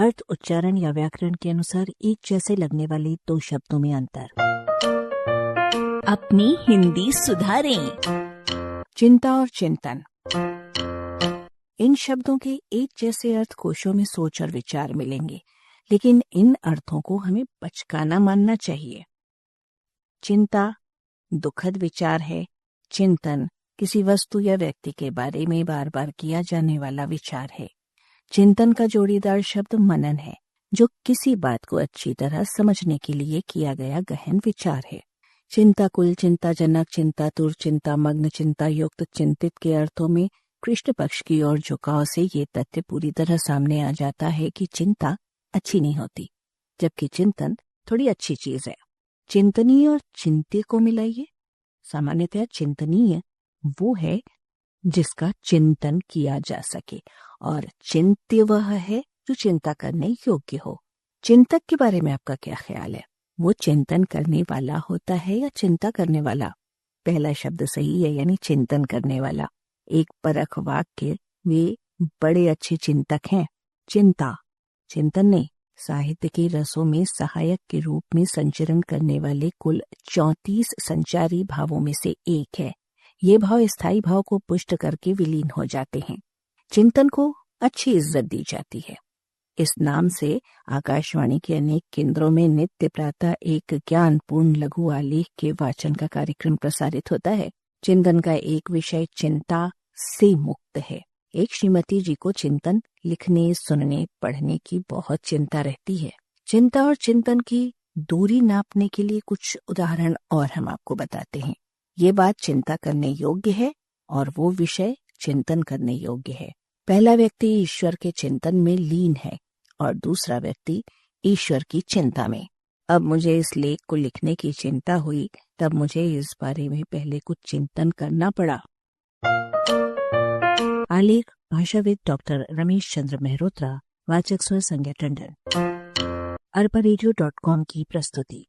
अर्थ, उच्चारण या व्याकरण के अनुसार एक जैसे लगने वाले दो शब्दों में अंतर। अपनी हिंदी सुधारें। चिंता और चिंतन, इन शब्दों के एक जैसे अर्थ कोशों में सोच और विचार मिलेंगे, लेकिन इन अर्थों को हमें बचकाना मानना चाहिए। चिंता दुखद विचार है। चिंतन किसी वस्तु या व्यक्ति के बारे में बार बार किया जाने वाला विचार है। चिंतन का जोड़ीदार शब्द मनन है, जो किसी बात को अच्छी तरह समझने के लिए किया गया गहन विचार है। चिंताकुल, चिंताजनक, चिंतातुर, चिंतामग्न, चिंतायुक्त, चिंतित के अर्थों में कृष्ण पक्ष की ओर झुकाव से ये तथ्य पूरी तरह सामने आ जाता है कि चिंता अच्छी नहीं होती, जबकि चिंतन थोड़ी अच्छी चीज है। चिंतनीय और चिंत्य को मिलाइए। सामान्यतः चिंतनीय वो है जिसका चिंतन किया जा सके, और चिंत्य वह है जो चिंता करने योग्य हो। चिंतक के बारे में आपका क्या ख्याल है? वो चिंतन करने वाला होता है या चिंता करने वाला? पहला शब्द सही है, यानी चिंतन करने वाला। एक परख वाक्य, वे बड़े अच्छे चिंतक हैं। चिंता चिंतन नहीं, साहित्य के रसों में सहायक के रूप में संचरण करने वाले कुल 34 संचारी भावों में से एक है। ये भाव स्थायी भाव को पुष्ट करके विलीन हो जाते हैं। चिंतन को अच्छी इज्जत दी जाती है। इस नाम से आकाशवाणी के अनेक केंद्रों में नित्य प्रातः एक ज्ञानपूर्ण लघु आलेख के वाचन का कार्यक्रम प्रसारित होता है। चिंतन का एक विषय चिंता से मुक्त है। एक श्रीमती जी को चिंतन लिखने, सुनने, पढ़ने की बहुत चिंता रहती है। चिंता और चिंतन की दूरी नापने के लिए कुछ उदाहरण और हम आपको बताते हैं। ये बात चिंता करने योग्य है और वो विषय चिंतन करने योग्य है। पहला व्यक्ति ईश्वर के चिंतन में लीन है और दूसरा व्यक्ति ईश्वर की चिंता में। अब मुझे इस लेख को लिखने की चिंता हुई, तब मुझे इस बारे में पहले कुछ चिंतन करना पड़ा। आलेख भाषाविद डॉक्टर रमेश चंद्र मेहरोत्रा, वाचक स्वर संज्ञा टंडन, arparadio.com की प्रस्तुति।